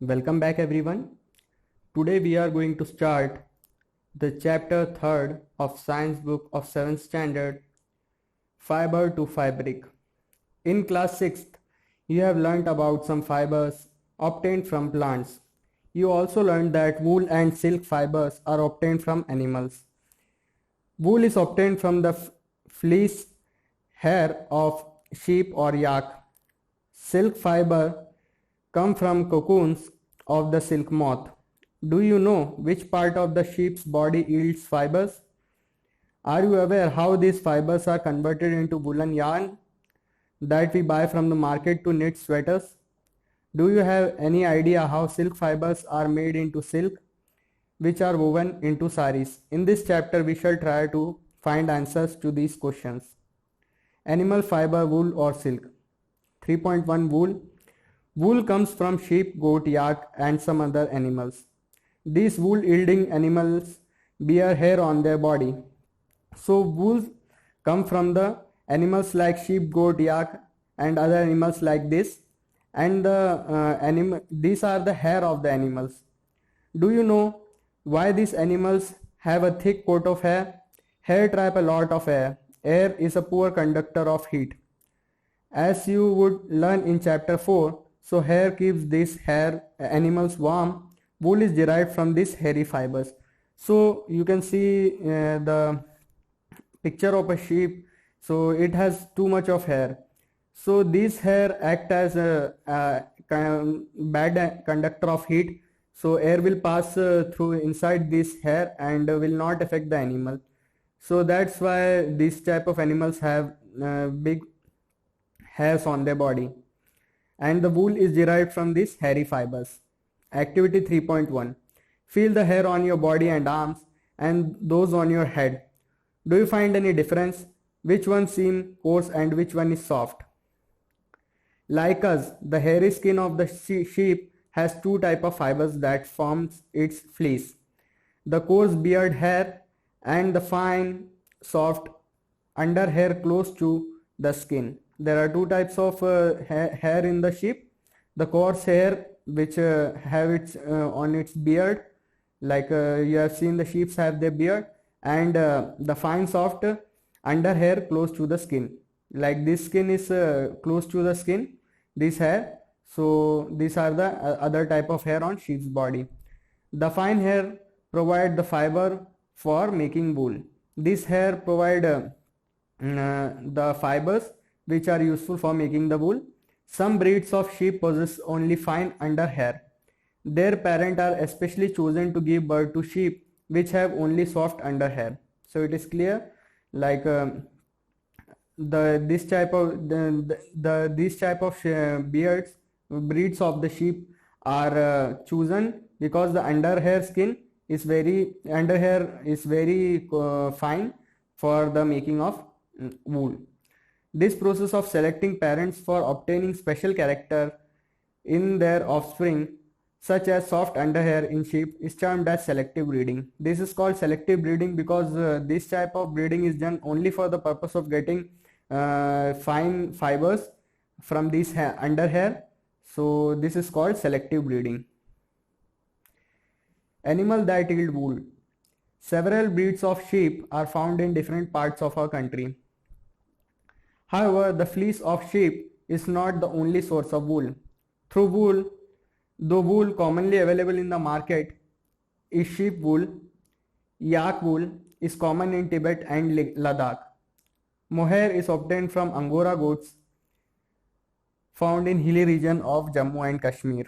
Welcome back everyone. Today we are going to start the chapter 3rd of science book of 7th standard, Fiber to Fabric. In class 6th, you have learnt about some fibers obtained from plants. You also learned that wool and silk fibers are obtained from animals. Wool is obtained from the fleece hair of sheep or yak. Silk fiber come from cocoons of the silk moth. Do you know which part of the sheep's body yields fibers? Are you aware how these fibers are converted into woolen yarn that we buy from the market to knit sweaters? Do you have any idea how silk fibers are made into silk, which are woven into saris? In this chapter, we shall try to find answers to these questions. Animal fiber, wool or silk? 3.1 Wool. Wool comes from sheep, goat, yak and some other animals. These wool yielding animals bear hair on their body. So wool come from the animals like sheep, goat, yak and other animals like this, and these are the hair of the animals. Do you know why these animals have a thick coat of hair? Hair trap a lot of air. Air is a poor conductor of heat. As you would learn in chapter 4, so hair keeps these hair animals warm. Wool is derived from these hairy fibers. So you can see the picture of a sheep. So it has too much of hair. So these hair act as a bad conductor of heat. So air will pass through inside this hair and will not affect the animal. So that's why this type of animals have big hairs on their body. And the wool is derived from these hairy fibers. Activity 3.1. Feel the hair on your body and arms and those on your head. Do you find any difference? Which one seems coarse and which one is soft? Like us, the hairy skin of the sheep has two types of fibers that forms its fleece. The coarse beard hair and the fine, soft under hair close to the skin. There are two types of hair in the sheep. The coarse hair which have its on its beard, like you have seen the sheep have their beard, and the fine soft under hair close to the skin. Like this skin is close to the skin, this hair. So these are the other type of hair on sheep's body. The fine hair provide the fiber for making wool. This hair provide the fibers which are useful for making the wool. Some breeds of sheep possess only fine under hair. Their parents are especially chosen to give birth to sheep which have only soft under hair. So it is clear, like this type of beards breeds of the sheep are chosen because the under hair is very fine for the making of wool. This process of selecting parents for obtaining special character in their offspring, such as soft underhair in sheep, is termed as selective breeding. This is called selective breeding because this type of breeding is done only for the purpose of getting fine fibers from these underhair. So this is called selective breeding. Animal that yield wool. Several breeds of sheep are found in different parts of our country. However, the fleece of sheep is not the only source of wool. Though wool commonly available in the market is sheep wool, yak wool is common in Tibet and Ladakh. Mohair is obtained from Angora goats found in hilly region of Jammu and Kashmir.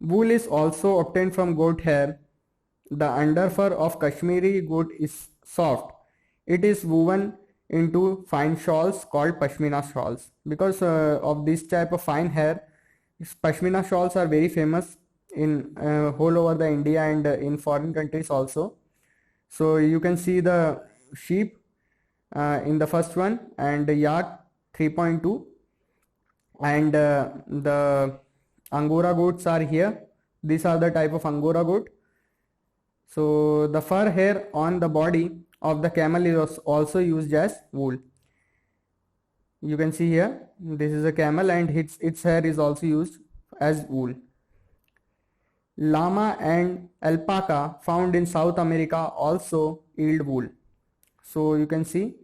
Wool is also obtained from goat hair. The underfur of Kashmiri goat is soft. It is woven into fine shawls called pashmina shawls. Because of this type of fine hair, pashmina shawls are very famous in whole over the India and in foreign countries also. So you can see the sheep in the first one and yak 3.2 and the Angora goats are here. These are the type of Angora goat. So the fur hair on the body of the camel is also used as wool. You can see here, this is a camel and its hair is also used as wool. Llama and alpaca found in South America also yield wool. So you can see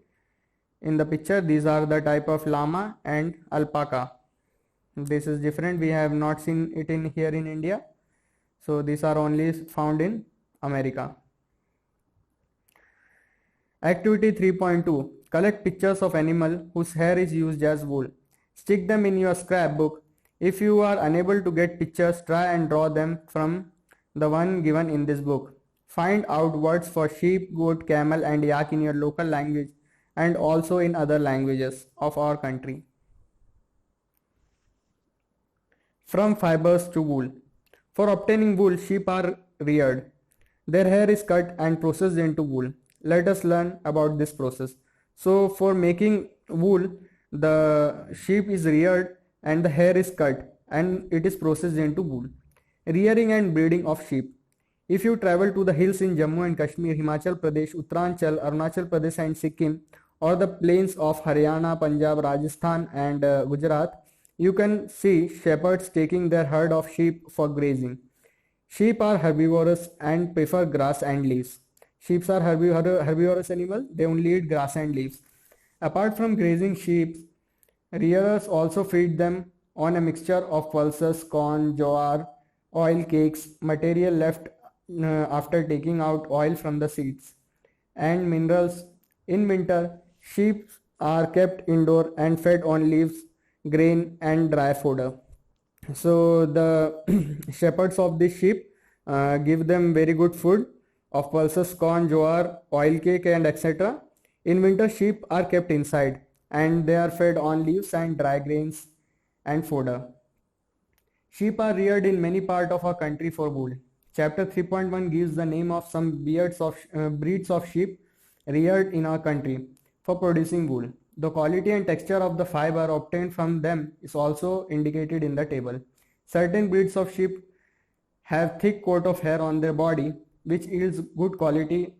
in the picture, these are the type of llama and alpaca. This is different. We have not seen it in here in India. So these are only found in America. Activity 3.2. Collect pictures of animal whose hair is used as wool. Stick them in your scrapbook. If you are unable to get pictures, try and draw them from the one given in this book. Find out words for sheep, goat, camel and yak in your local language and also in other languages of our country. From fibers to wool. For obtaining wool, sheep are reared. Their hair is cut and processed into wool. Let us learn about this process. So for making wool, the sheep is reared and the hair is cut and it is processed into wool. Rearing and breeding of sheep. If you travel to the hills in Jammu and Kashmir, Himachal Pradesh, Uttaranchal, Arunachal Pradesh and Sikkim, or the plains of Haryana, Punjab, Rajasthan and Gujarat, you can see shepherds taking their herd of sheep for grazing. Sheep are herbivorous and prefer grass and leaves. Sheep are herbivorous animal, they only eat grass and leaves. Apart from grazing sheep, rearers also feed them on a mixture of pulses, corn, jowar, oil cakes, material left after taking out oil from the seeds, and minerals. In winter, sheep are kept indoor and fed on leaves, grain and dry fodder. So the shepherds of the sheep give them very good food of pulses, corn, jowar, oil cake and etc. In winter, sheep are kept inside and they are fed on leaves and dry grains and fodder. Sheep are reared in many parts of our country for wool. Chapter 3.1 gives the name of some breeds of sheep reared in our country for producing wool. The quality and texture of the fiber obtained from them is also indicated in the table. Certain breeds of sheep have thick coat of hair on their body which yields good quality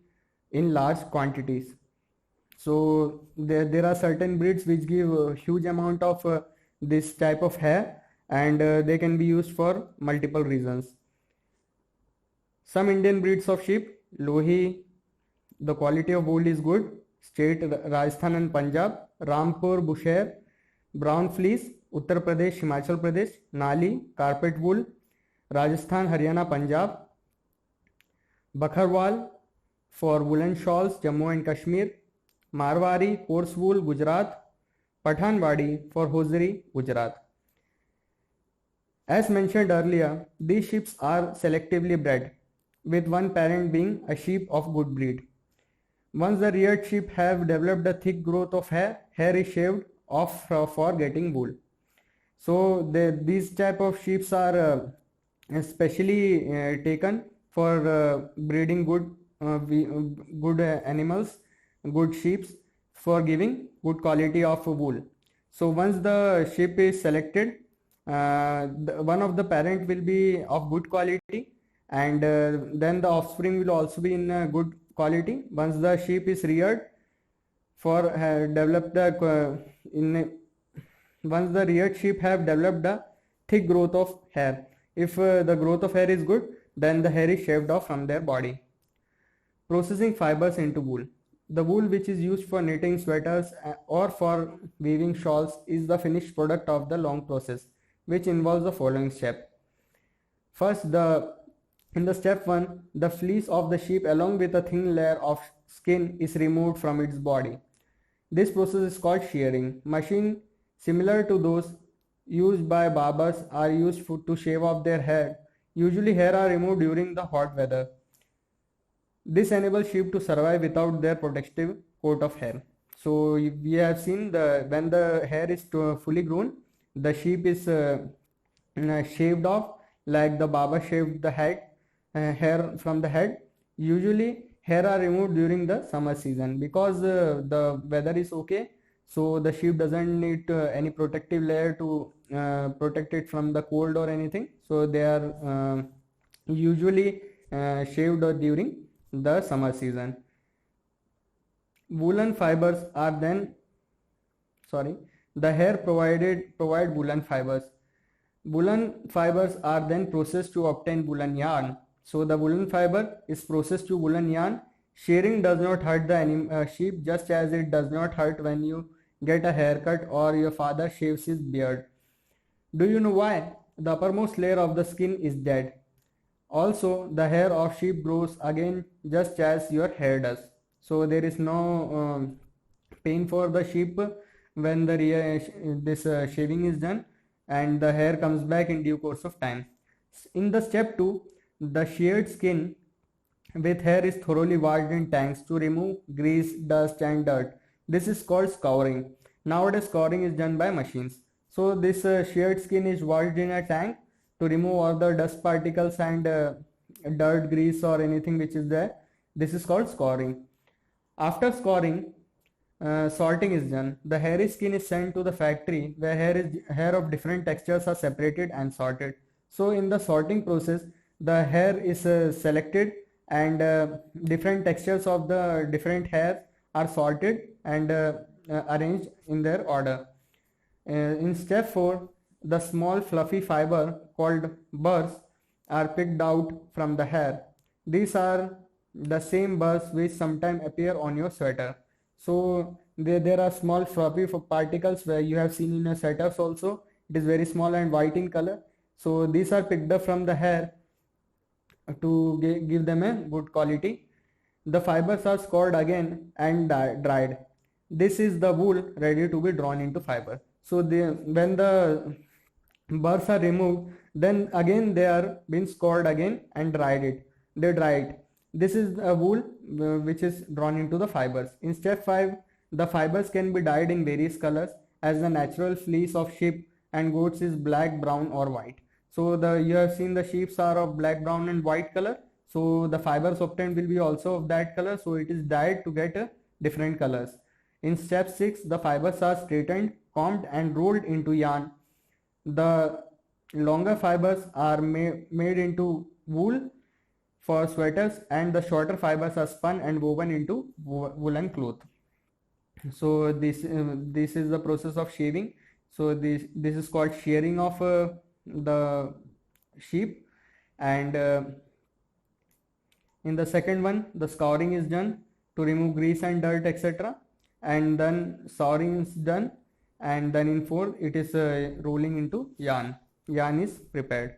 in large quantities. So there are certain breeds which give a huge amount of this type of hair and they can be used for multiple reasons. Some Indian breeds of sheep, Lohi, the quality of wool is good. State Rajasthan and Punjab, Rampur, Bushehr, Brown Fleece, Uttar Pradesh, Himachal Pradesh, Nali, Carpet Wool, Rajasthan, Haryana, Punjab, Bakharwal for woolen shawls, Jammu and Kashmir, Marwari, coarse wool, Gujarat, Pathanwadi for hosiery, Gujarat. As mentioned earlier, these sheep are selectively bred, with one parent being a sheep of good breed. Once the reared sheep have developed a thick growth of hair, hair is shaved off for getting wool. So these type of sheep are especially taken for breeding good animals, good sheep for giving good quality of wool. So once the sheep is selected, one of the parent will be of good quality and then the offspring will also be in good quality. Once the sheep is reared for developed once the reared sheep have developed a thick growth of hair, if the growth of hair is good, then the hair is shaved off from their body. Processing fibers into wool. The wool which is used for knitting sweaters or for weaving shawls is the finished product of the long process, which involves the following step. First, in the step 1, the fleece of the sheep along with a thin layer of skin is removed from its body. This process is called shearing. Machine similar to those used by barbers are used to shave off their hair. Usually hair are removed during the hot weather. This enables sheep to survive without their protective coat of hair. So we have seen when the hair is fully grown, the sheep is shaved off like the barber shaved the hair from the head. Usually hair are removed during the summer season because the weather is okay, so the sheep doesn't need any protective layer to protect it from the cold or anything, so they are usually shaved during the summer season. Woolen fibers are then the hair provide woolen fibers. Woolen fibers are then processed to obtain woolen yarn. So the woolen fiber is processed to woolen yarn. Shearing does not hurt the sheep, just as it does not hurt when you get a haircut or your father shaves his beard. Do you know why? The uppermost layer of the skin is dead. Also, the hair of sheep grows again just as your hair does. So there is no pain for the sheep when this shaving is done, and the hair comes back in due course of time. In the step 2, the sheared skin with hair is thoroughly washed in tanks to remove grease, dust and dirt. This is called scouring. Nowadays scouring is done by machines. So this sheared skin is washed in a tank to remove all the dust particles and dirt, grease or anything which is there. This is called scouring. After scouring, sorting is done. The hairy skin is sent to the factory where hair of different textures are separated and sorted. So in the sorting process, the hair is selected and different textures of the different hair are sorted and arranged in their order. In step 4, the small fluffy fiber called burrs are picked out from the hair. These are the same burrs which sometimes appear on your sweater. So there are small fluffy particles where you have seen in your sweaters also. It is very small and white in color. So these are picked up from the hair to give them a good quality. The fibers are scoured again and dried. This is the wool ready to be drawn into fiber. So when the burrs are removed, then again they are being scoured again and dried it. They dry it. This is a wool which is drawn into the fibers. In step 5, the fibers can be dyed in various colors, as the natural fleece of sheep and goats is black, brown or white. So you have seen the sheep are of black, brown and white color. So the fibers obtained will be also of that color. So it is dyed to get different colors. In step 6, the fibers are straightened, combed and rolled into yarn. The longer fibers are made into wool for sweaters, and the shorter fibers are spun and woven into woolen cloth. So this is the process of shaving. So this is called shearing of the sheep, and in the second one the scouring is done to remove grease and dirt, etc., and then souring is done, and then in 4 it is rolling into yarn. Yarn is prepared.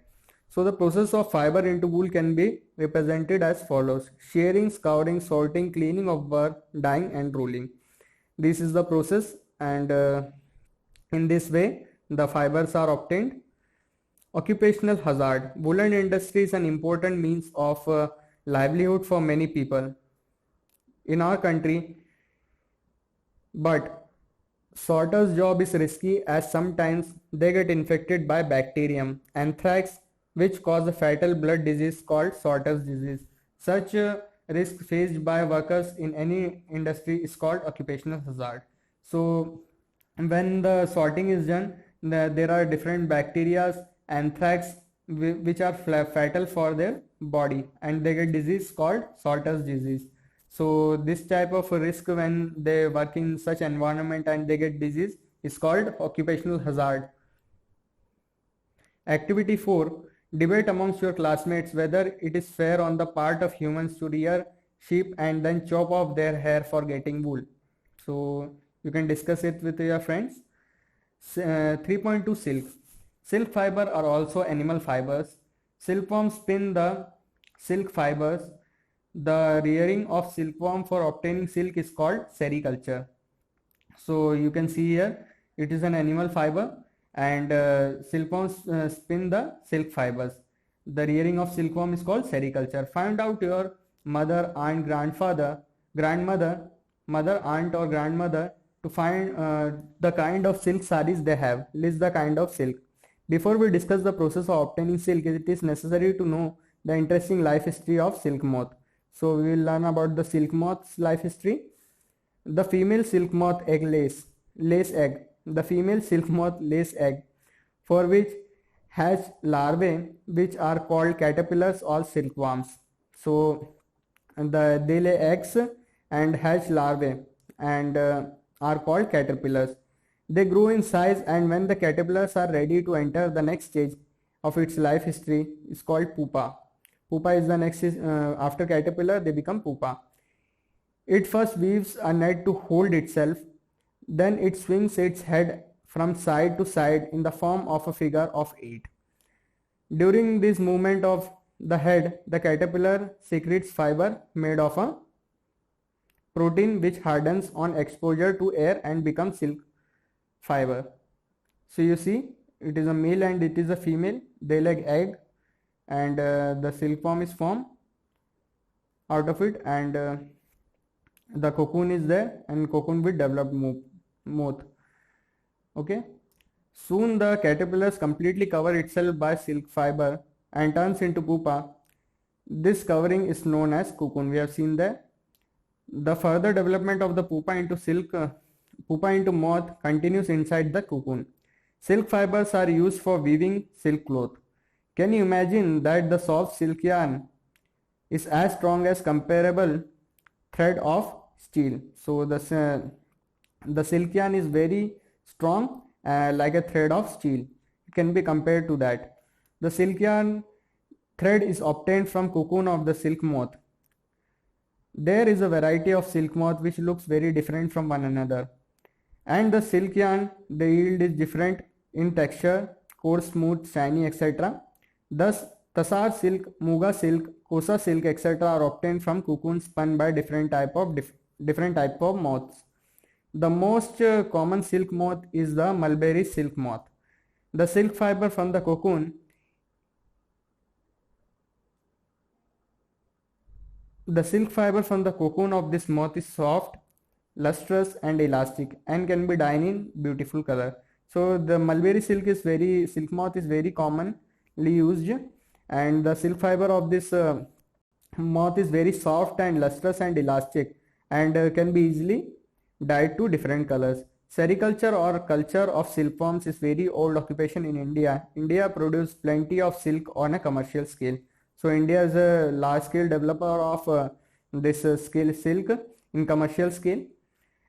So the process of fiber into wool can be represented as follows: shearing, scouring, sorting, cleaning of burr, dyeing and rolling. This is the process, and in this way the fibers are obtained. Occupational hazard. Woolen industry is an important means of livelihood for many people in our country, but sorter's job is risky, as sometimes they get infected by bacterium anthrax, which cause a fatal blood disease called sorter's disease. Such risk faced by workers in any industry is called occupational hazard. So when the sorting is done, there are different bacteria, anthrax, which are fatal for their body, and they get disease called sorter's disease. So this type of risk when they work in such environment and they get disease is called occupational hazard. Activity 4. Debate amongst your classmates whether it is fair on the part of humans to rear sheep and then chop off their hair for getting wool. So you can discuss it with your friends. 3.2 Silk. Silk fiber are also animal fibers. Silkworms spin the silk fibers. The rearing of silkworm for obtaining silk is called sericulture. So you can see here it is an animal fiber, and silkworms spin the silk fibers. The rearing of silkworm is called sericulture. Find out your mother, aunt, grandmother, mother, aunt or grandmother to find the kind of silk sarees they have. List the kind of silk. Before we discuss the process of obtaining silk, it is necessary to know the interesting life history of silk moth. So we will learn about the silk moth's life history. The female silk moth lays egg. The female silk moth lays egg, for which hatch larvae, which are called caterpillars or silkworms. So they lay eggs and hatch larvae and are called caterpillars. They grow in size, and when the caterpillars are ready to enter the next stage of its life history, is called pupa. Pupa is the next, after caterpillar, they become pupa. It first weaves a net to hold itself, then it swings its head from side to side in the form of a figure of 8. During this movement of the head, the caterpillar secretes fiber made of a protein which hardens on exposure to air and becomes silk fiber. So you see, it is a male and it is a female. They lay egg, and the silkworm is formed out of it, and the cocoon is there, and cocoon will develop moth. Okay. Soon the caterpillars completely cover itself by silk fiber and turns into pupa. This covering is known as cocoon. We have seen that. The further development of the pupa into pupa into moth continues inside the cocoon. Silk fibers are used for weaving silk cloth. Can you imagine that the soft silk yarn is as strong as comparable thread of steel? So the silk yarn is very strong, like a thread of steel. It can be compared to that. The silk yarn thread is obtained from cocoon of the silk moth. There is a variety of silk moth which looks very different from one another, and the silk yarn, the yield is different in texture, coarse, smooth, shiny, etc. Thus Tasar silk, Muga silk, Kosa silk, etc. are obtained from cocoon spun by different type of moths. The most common silk moth is the mulberry silk moth. The silk fiber from the cocoon of this moth is soft, lustrous and elastic, and can be dyed in beautiful color. So the mulberry silk moth is very commonly used, and the silk fiber of this moth is very soft and lustrous and elastic, and can be easily dyed to different colors. Sericulture or culture of silkworms is very old occupation in India. India produces plenty of silk on a commercial scale. So India is a large scale developer of this silk in commercial scale.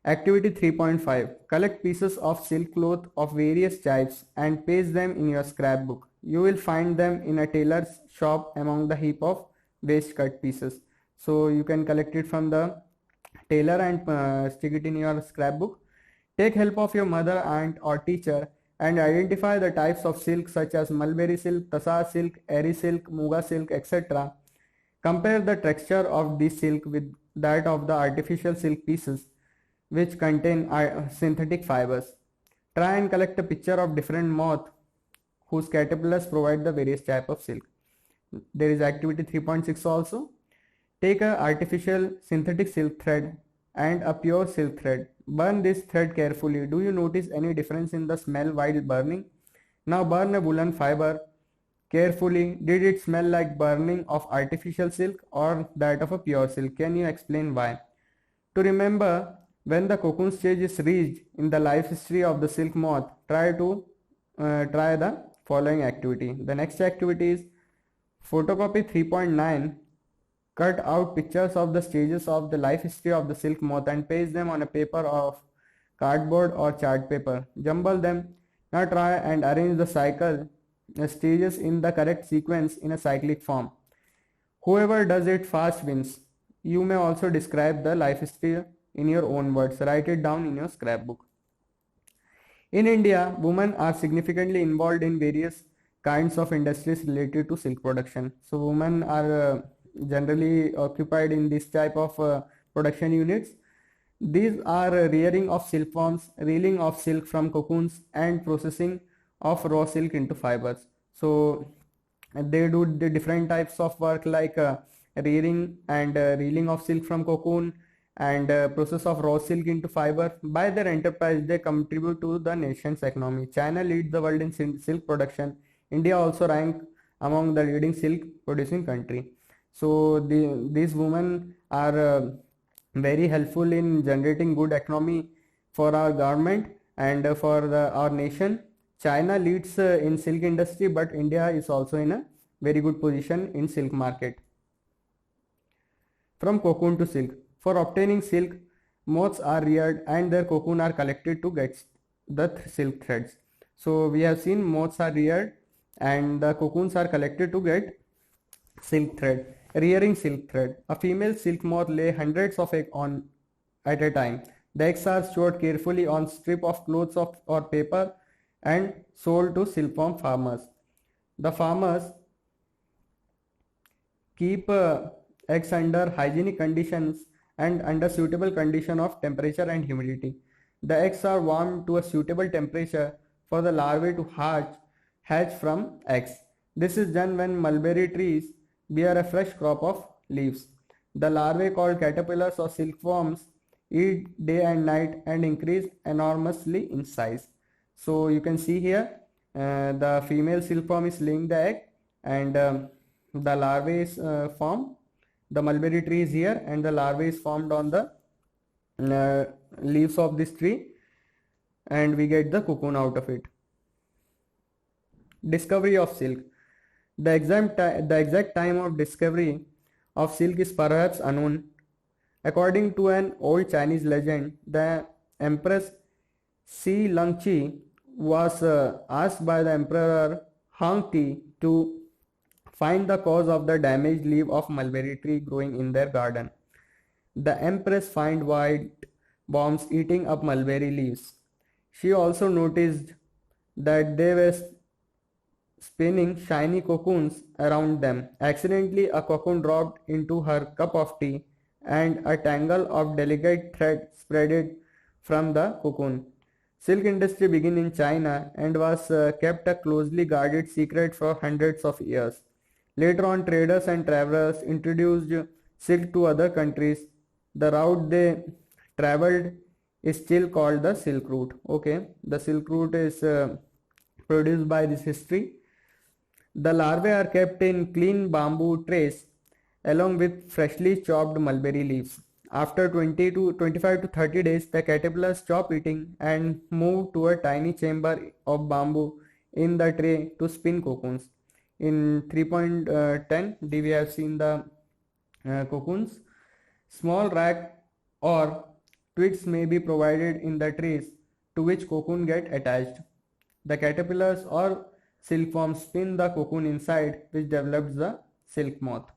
Activity 3.5. Collect pieces of silk cloth of various types and paste them in your scrapbook. You will find them in a tailor's shop among the heap of waste cut pieces. So you can collect it from the tailor and stick it in your scrapbook. Take help of your mother, aunt or teacher and identify the types of silk such as mulberry silk, tasar silk, eri silk, muga silk, etc. Compare the texture of this silk with that of the artificial silk pieces which contain synthetic fibers. Try and collect a picture of different moth whose caterpillars provide the various type of silk. There is activity 3.6 also. Take a artificial synthetic silk thread and a pure silk thread. Burn this thread carefully. Do you notice any difference in the smell while burning? Now burn a woolen fiber carefully. Did it smell like burning of artificial silk or that of a pure silk? Can you explain why? To remember when the cocoon stage is reached in the life history of the silk moth, try the following activity. The next activity is photocopy 3.9. Cut out pictures of the stages of the life history of the silk moth and paste them on a paper of cardboard or chart paper. Jumble them. Now try and arrange the stages in the correct sequence in a cyclic form. Whoever does it fast wins. You may also describe the life history in your own words. Write it down in your scrapbook. In India, women are significantly involved in various kinds of industries related to silk production. So women are generally occupied in this type of production units. These are rearing of silkworms, reeling of silk from cocoons and processing of raw silk into fibers. So they do the different types of work like rearing and reeling of silk from cocoon and process of raw silk into fiber. By their enterprise, they contribute to the nation's economy. China leads the world in silk production. India also ranks among the leading silk producing country. So these women are very helpful in generating good economy for our government and for our nation. China leads in silk industry, but India is also in a very good position in silk market. From cocoon to silk. For obtaining silk, moths are reared and their cocoon are collected to get the silk threads. So we have seen moths are reared and the cocoons are collected to get silk thread. Rearing silk thread. A female silk moth lay hundreds of eggs on at a time. The eggs are stored carefully on strip of clothes or paper and sold to silkworm farmers. The farmers keep eggs under hygienic conditions and under suitable condition of temperature and humidity. The eggs are warmed to a suitable temperature for the larvae to hatch from eggs. This is done when mulberry trees bear a fresh crop of leaves. The larvae, called caterpillars or silkworms, eat day and night and increase enormously in size. So you can see here the female silkworm is laying the egg and the larvae is formed. The mulberry tree is here and the larvae is formed on the leaves of this tree and we get the cocoon out of it. Discovery of silk. The exact time of discovery of silk is perhaps unknown. According to an old Chinese legend, the Empress Xi Longqi was asked by the Emperor Hong Ti to find the cause of the damaged leaf of mulberry tree growing in their garden. The Empress found white worms eating up mulberry leaves. She also noticed that they were spinning shiny cocoons around them. Accidentally, a cocoon dropped into her cup of tea and a tangle of delicate thread spreaded from the cocoon. Silk industry began in China and was kept a closely guarded secret for hundreds of years. Later on, traders and travelers introduced silk to other countries. The route they traveled is still called the Silk Route. Okay, the Silk Route is produced by this history. The larvae are kept in clean bamboo trays along with freshly chopped mulberry leaves. After 25 to 30 days, the caterpillars stop eating and move to a tiny chamber of bamboo in the tray to spin cocoons. In 3.10D we have seen the cocoons. Small rack or twigs may be provided in the trays to which cocoon get attached. The caterpillars or silkworms spin the cocoon inside, which develops the silk moth.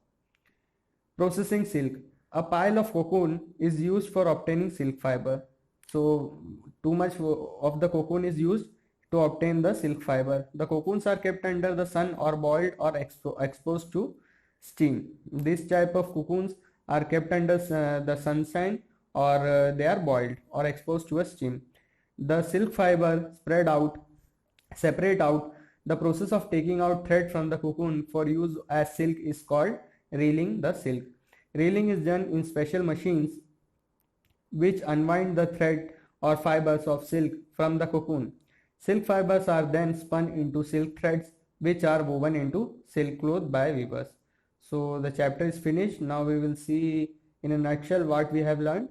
Processing silk. A pile of cocoon is used for obtaining silk fiber. So too much of the cocoon is used to obtain the silk fiber. The cocoons are kept under the sun or boiled or exposed to steam. This type of cocoons are kept under the sunshine or they are boiled or exposed to a steam. The silk fiber separate out. The process of taking out thread from the cocoon for use as silk is called reeling the silk. Reeling is done in special machines which unwind the thread or fibers of silk from the cocoon. Silk fibers are then spun into silk threads which are woven into silk cloth by weavers. So the chapter is finished. Now we will see in a nutshell what we have learned.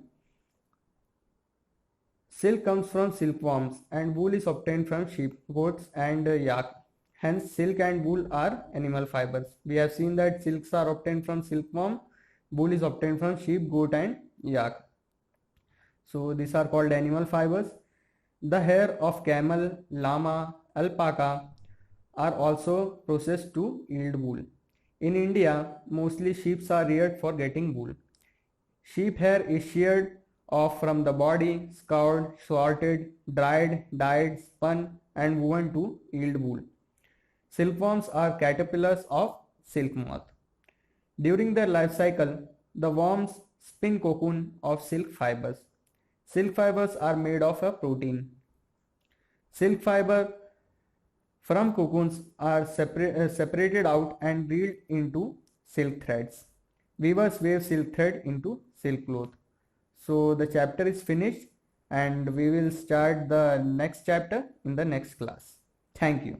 Silk comes from silkworms and wool is obtained from sheep, goats and yak. Hence silk and wool are animal fibers. We have seen that silks are obtained from silkworm, wool is obtained from sheep, goat and yak. So these are called animal fibers. The hair of camel, llama, alpaca are also processed to yield wool. In India, mostly sheep are reared for getting wool. Sheep hair is sheared off from the body, scoured, sorted, dried, dyed, spun and woven to yield wool. Silkworms are caterpillars of silk moth. During their life cycle, the worms spin cocoon of silk fibers. Silk fibers are made of a protein. Silk fiber from cocoons are separated out and reeled into silk threads. Weavers weave silk thread into silk cloth. So the chapter is finished and we will start the next chapter in the next class. Thank you.